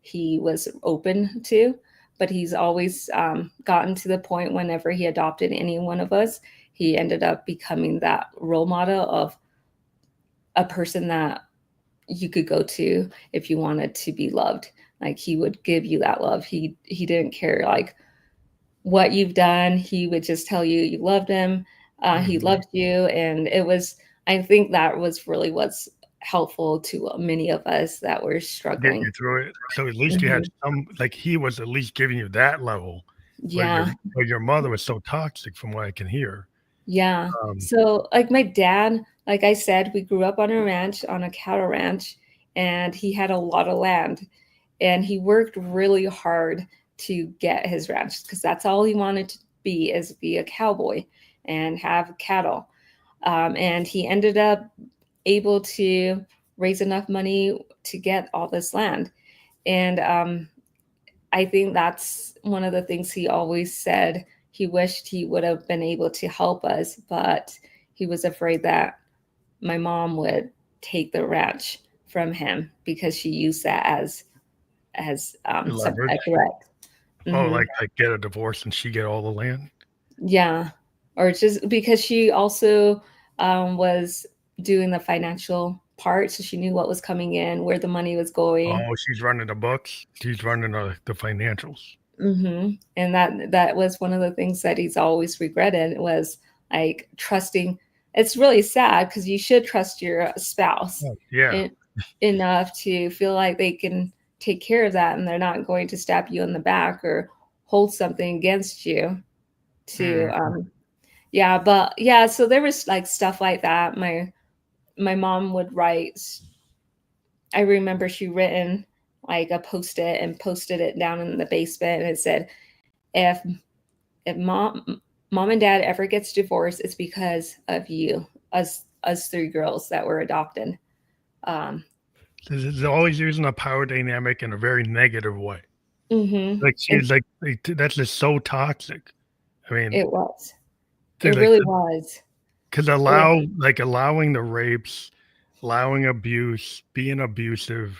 he was open to, but he's always gotten to the point whenever he adopted any one of us, he ended up becoming that role model of a person that you could go to if you wanted to be loved. Like he would give you that love. He didn't care like what you've done. He would just tell you you loved him. He Hmm. loved you, and it was. I think that was really what's helpful to many of us that were Get you struggling. through it. So at least you had Hmm. some, like he was at least giving you that level, Yeah, but your mother was so toxic from what I can hear. yeah. Um, So, like my dad, like I said, we grew up on a ranch, on a cattle ranch, and he had a lot of land, and he worked really hard to get his ranch because that's all he wanted to be, is be a cowboy and have cattle. And he ended up able to raise enough money to get all this land. And I think that's one of the things he always said. He wished he would have been able to help us, but he was afraid that my mom would take the ranch from him because she used that as some a Leverage. threat. Oh, Hmm. like get a divorce and she get all the land. Yeah, or just because she also was doing the financial part, so she knew what was coming in, where the money was going. Oh, she's running the books. She's running the financials. And that was one of the things that he's always regretted, was like trusting. It's really sad because you should trust your spouse Oh, yeah. in, enough to feel like they can take care of that and they're not going to stab you in the back or hold something against you to Mm. yeah. But yeah, so there was like stuff like that. My mom would write. I remember she written like a post-it and posted it down in the basement, and it said, if if mom and dad ever gets divorced, it's because of you, us three girls that were adopted. um She's always using a power dynamic in a very negative way. mhm. Like And she's like that's just so toxic. I mean, it was, to it like really was. because It, allowing the rapes, allowing abuse, being abusive,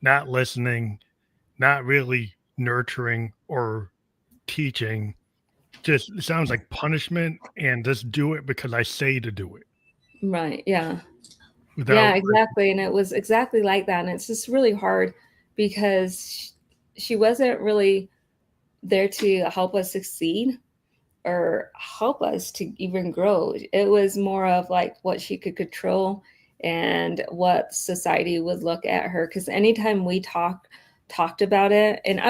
not listening, not really nurturing or teaching, just sounds like punishment and just do it because I say to do it right, yeah. Yeah, without like, exactly. And it was exactly like that. And it's just really hard because she wasn't really there to help us succeed or help us to even grow. It was more of like what she could control and what society would look at her. Because anytime we talked about it, and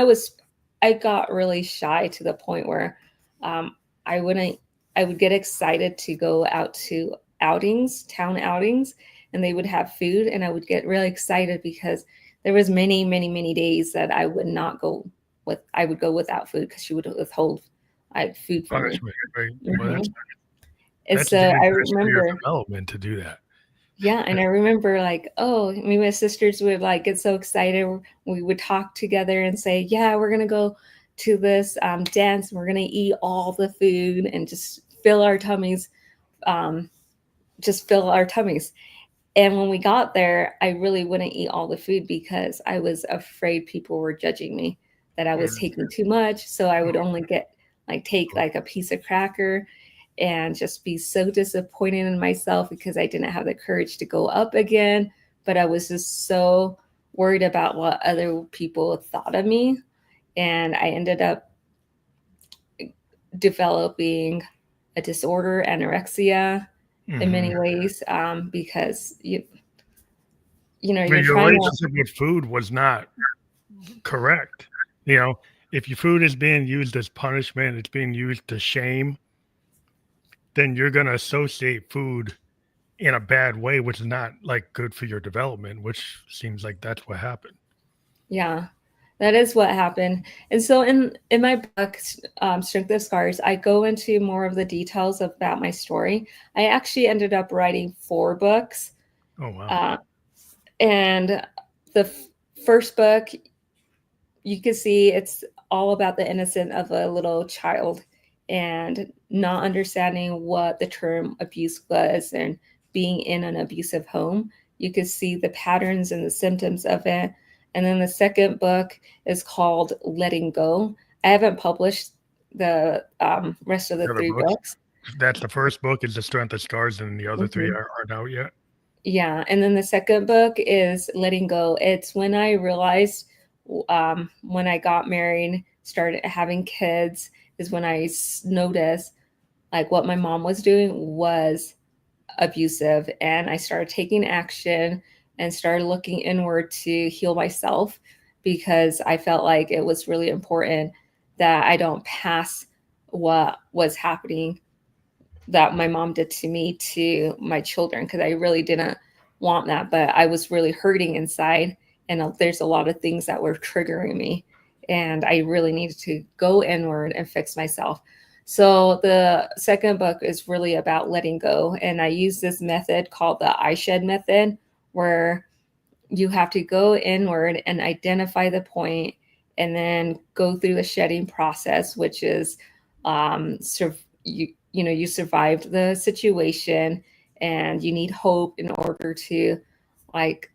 I got really shy to the point where um, I wouldn't, I would get excited to go out to outings, town outings, and they would have food, and I would get really excited because there was many days that I would not go with, I would go without food because she would withhold food from me. punishment, right? Well, Hmm. And that's so I dangerous for your remember, development to do that. yeah, and I remember like, oh, me and my sisters would like get so excited. We would talk together and say, yeah, we're gonna go to this dance and we're gonna eat all the food and um, just fill our tummies. And when we got there, I really wouldn't eat all the food because I was afraid people were judging me, that I was Mm. taking too much. So I would Oh, only get like take like a piece of cracker and just be so disappointed in myself because I didn't have the courage to go up again. But I was just so worried about what other people thought of me. And I ended up developing a disorder, anorexia, in mhm. many ways, because you know, But you're your trying to. relationship with food was not correct. You know, if your food is being used as punishment, it's being used to shame, then you're going to associate food in a bad way, which is not like good for your development, which seems like that's what happened. Yeah, that is what happened. And so in my book, Strength of Scars, I go into more of the details about my story. I actually ended up writing 4 books, Oh, wow. uh, and the first book, you can see it's all about the innocence of a little child and not understanding what the term abuse was and being in an abusive home. You could see the patterns and the symptoms of it. And then the second book is called Letting Go. I haven't published the rest of the The other three books. books. That's the first book is The Strength of Scars, and the other three Mhm. aren't out yet. Yeah, and then the second book is Letting Go. It's when I realized, when I got married, started having kids, is when I noticed like what my mom was doing was abusive, and I started taking action and started looking inward to heal myself, because I felt like it was really important that I don't pass what was happening, that my mom did to me, to my children, because I really didn't want that, but I was really hurting inside, and there's a lot of things that were triggering me, and I really needed to go inward and fix myself. So the second book is really about letting go, and I use this method called the I shed method, where you have to go inward and identify the point, and then go through the shedding process, which is you survived the situation, and you need hope in order to like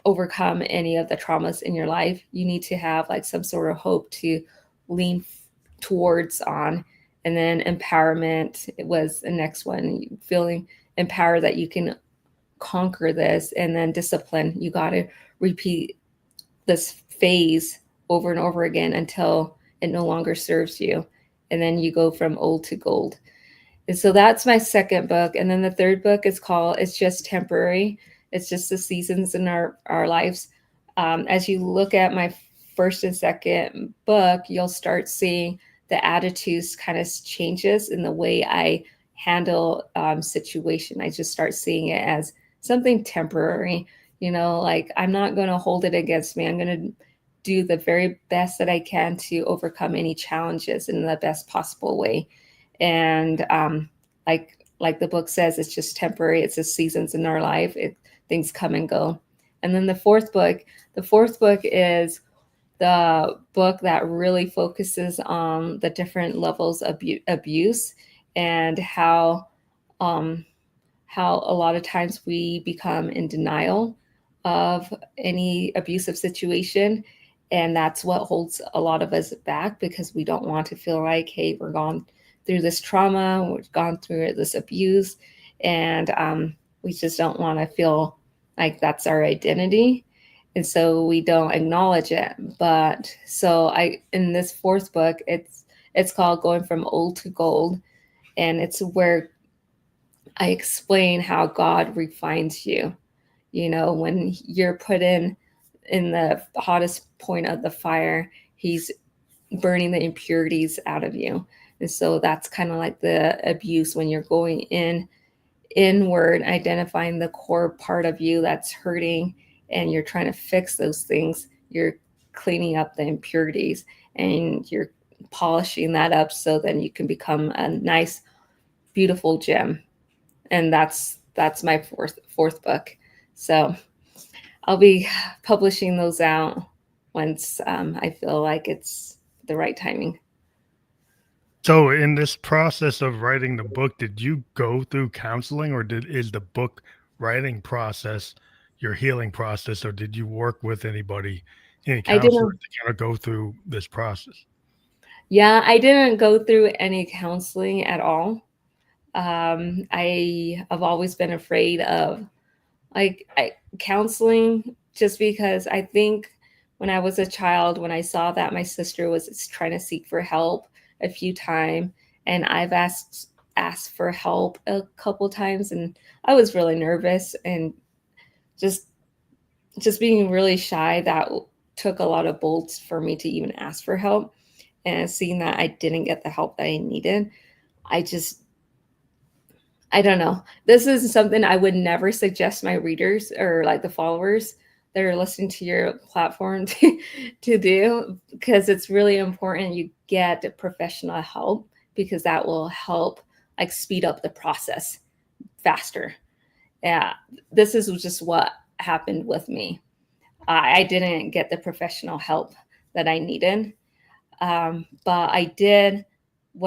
overcome any of the traumas in your life. You need to have like some sort of hope to lean towards on. And then empowerment was the next one, feeling empowered that you can conquer this. And then discipline, you got to repeat this phase over and over again until it no longer serves you, and then you go from old to gold. And so that's my second book. And then the third book is called It's Just Temporary. It's just the seasons in our lives. As you look at my first and second book, you'll start seeing the attitudes kind of changes in the way I handle situation. I just start seeing it as something temporary. Like I'm not going to hold it against me. I'm going to do the very best that I can to overcome any challenges in the best possible way. And like the book says, it's just temporary. It's just seasons in our life. Things come and go. And then the fourth book is the book that really focuses on the different levels of abuse, and um, how a lot of times we become in denial of any abusive situation. And that's what holds a lot of us back, because we don't want to feel like, hey, we're gone through this trauma, we've gone through this abuse, and we just don't want to feel like that's our identity. And so we don't acknowledge it. But so in this fourth book, it's called Going from Old to Gold, and it's where I explain how God refines you. When you're put in the hottest point of the fire, He's burning the impurities out of you. And so that's kind of like the abuse, when you're going inward, identifying the core part of you that's hurting, and you're trying to fix those things. You're cleaning up the impurities, and you're polishing that up so then you can become a nice, beautiful gem. And that's my fourth book. So I'll be publishing those out once I feel like it's the right timing. So, in this process of writing the book, did you go through counseling, or is the book writing process your healing process, or did you work with any I counselor didn't. to kind of go through this process? Yeah, I didn't go through any counseling at all. I have always been afraid of counseling, just because I think when I was a child, when I saw that my sister was trying to seek for help a few times, and I've asked for help a couple times, and I was really nervous, and just just being really shy, that took a lot of bolts for me to even ask for help. And seeing that I didn't get the help that I needed, I just, I don't know. This is something I would never suggest my readers, or like the followers that are listening to your platform to do, because it's really important you get professional help, because that will help like speed up the process faster. Yeah, this is just what happened with me. I didn't get the professional help that I needed. But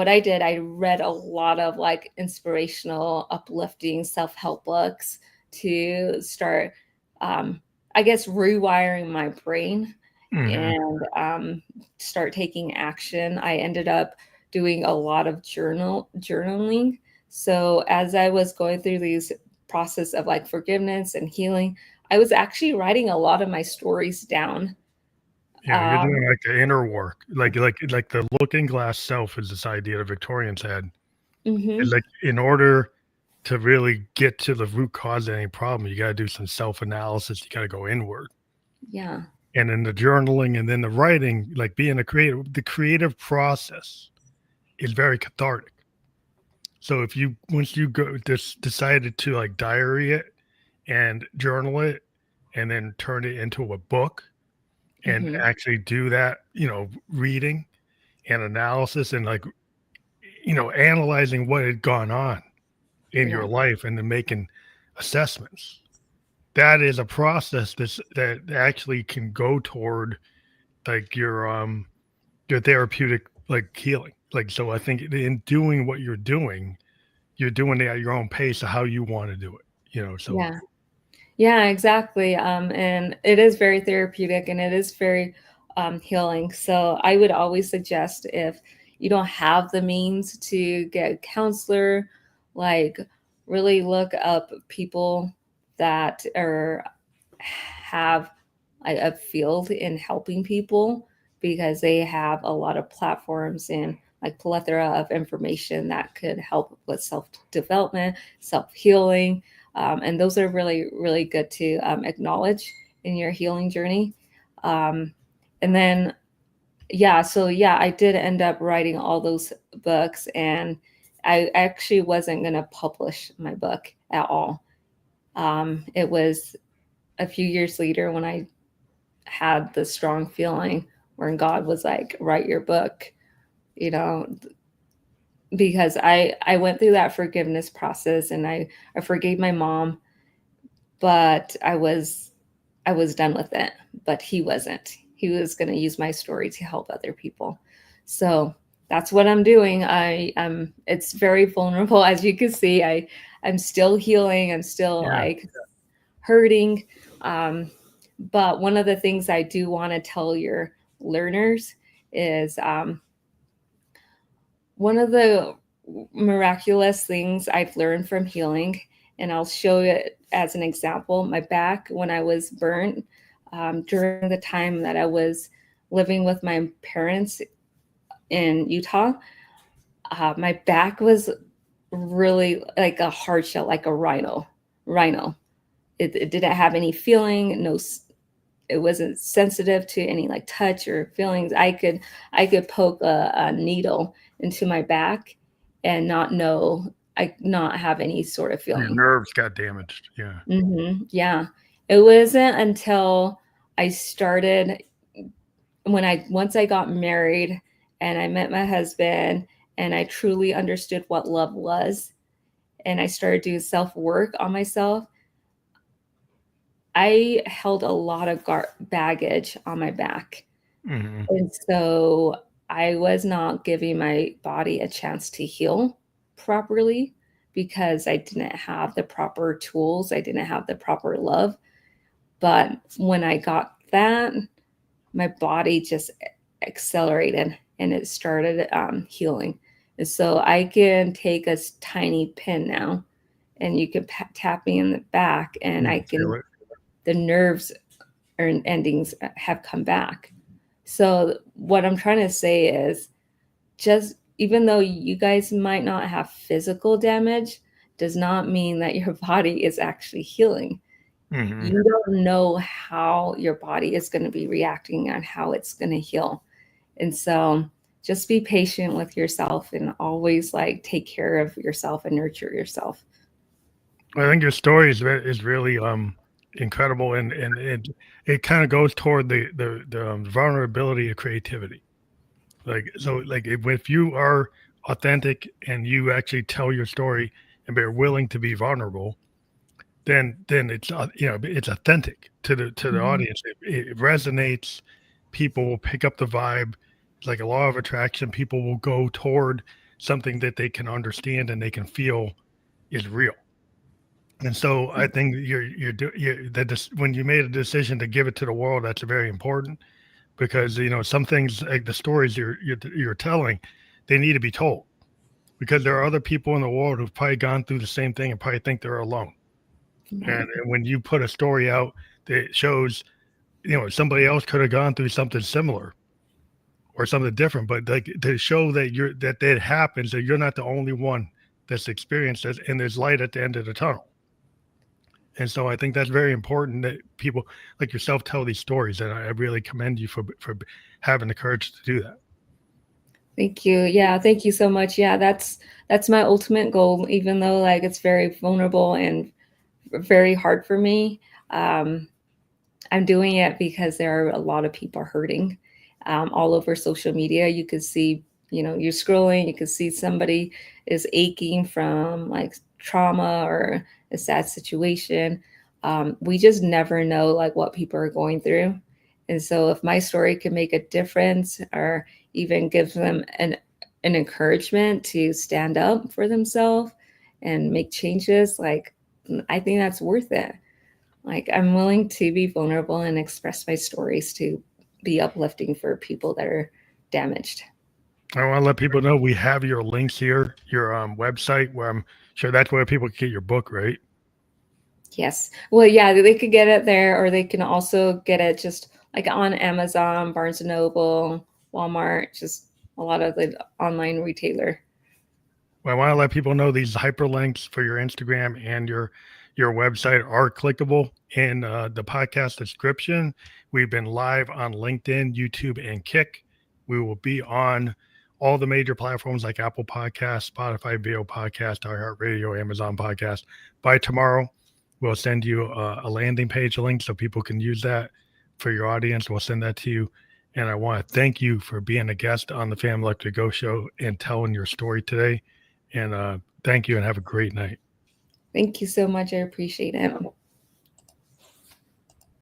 I read a lot of like inspirational, uplifting self help books to start. Um, I guess, rewiring my brain Hmm. and start taking action. I ended up doing a lot of journaling. So as I was going through these process of like forgiveness and healing, I was actually writing a lot of my stories down. Yeah, you're Um, doing like the inner work, like the looking glass self is this idea the Victorians had. And mhm, like in order to really get to the root cause of any problem, you got to do some self analysis. You got to go inward, yeah, and then the journaling, and then the writing, like being a creative, the creative process is very cathartic. So if you once you go just decided to like diary it and journal it, and then turn it into a book and mhm, actually do that, reading and analysis and like analyzing what had gone on in yeah, your life and then making assessments. That is a process that actually can go toward like your therapeutic like healing. Like so I think in doing what you're doing it at your own pace of how you want to do it. So yeah. Yeah, exactly. And it is very therapeutic and it is very healing. So I would always suggest if you don't have the means to get a counselor, like really look up people that are have a field in helping people because they have a lot of platforms and like plethora of information that could help with self development, self healing, and those are really really good to acknowledge in your healing journey. Um, and then yeah, so yeah, I did end up writing all those books, and I actually wasn't going to publish my book at all. It was a few years later when I had the strong feeling where God was like, write your book, you know, because I went through that forgiveness process and I forgave my mom, but I was done with it. But he wasn't. He was going to use my story to help other people. So that's what I'm doing. It's very vulnerable, as you can see. I'm still healing. I'm still yeah. like hurting. Um, but one of the things I do want to tell your learners is one of the miraculous things I've learned from healing, and I'll show it as an example. My back, when I was burnt during the time that I was living with my parents in Utah, my back was really like a hard shell, like a rhino. Rhino. It didn't have any feeling, no, it wasn't sensitive to any like touch or feelings. I could poke a needle into my back and not have any sort of Your feeling. nerves got damaged. Yeah. Yeah, it wasn't until I started when I once I got married and I met my husband and I truly understood what love was and I started doing self work on myself. I held a lot of baggage on my back. Hmm. And so I was not giving my body a chance to heal properly because I didn't have the proper tools. I didn't have the proper love. But when I got that, my body just accelerated and it started healing. And so I can take a tiny pin now and you can tap me in the back and You I can feel can, it. the nerves or endings have come back. So what I'm trying to say is just even though you guys might not have physical damage does not mean that your body is actually healing. Hmm. You don't know how your body is going to be reacting and how it's going to heal. And so just be patient with yourself and always like take care of yourself and nurture yourself. I think your story is really incredible, and it kind of goes toward the vulnerability of creativity. Like so, like if you are authentic and you actually tell your story and be willing to be vulnerable, then it's it's authentic to the Mhm. audience. It resonates. People will pick up the vibe. It's like a law of attraction. People will go toward something that they can understand and they can feel is real. And so I think when you made a decision to give it to the world, that's very important because some things like the stories you're telling, they need to be told because there are other people in the world who've probably gone through the same thing and probably think they're alone. And, Right. and when you put a story out that shows, somebody else could have gone through something similar or something different, but like to show that happens, that you're not the only one that's experienced it, and there's light at the end of the tunnel. And so I think that's very important that people like yourself tell these stories, and I really commend you for having the courage to do that. Thank you. Yeah, thank you so much. Yeah, that's my ultimate goal, even though like it's very vulnerable and very hard for me. Um, I'm doing it because there are a lot of people hurting all over social media. You could see, you're scrolling, you could see somebody is aching from like trauma or a sad situation. We just never know like what people are going through. And so if my story can make a difference or even give them an encouragement to stand up for themselves and make changes, like I think that's worth it. Like I'm willing to be vulnerable and express my stories to be uplifting for people that are damaged. I want to let people know we have your links here, your website, where I'm sure that's where people can get your book, right? Yes. Well, yeah, they could get it there, or they can also get it just like on Amazon, Barnes and Noble, Walmart, just a lot of the online retailer. Well, I want to let people know these hyperlinks for your Instagram and your website are clickable in the podcast description. We've been live on LinkedIn, YouTube, and Kick. We will be on all the major platforms like Apple Podcast, Spotify, Video Podcast, iHeartRadio, Amazon Podcast. By tomorrow, we'll send you a landing page link so people can use that for your audience. We'll send that to you. And I want to thank you for being a guest on the Family Electric Go Show and telling your story today. And thank you and have a great night. Thank you so much. I appreciate it.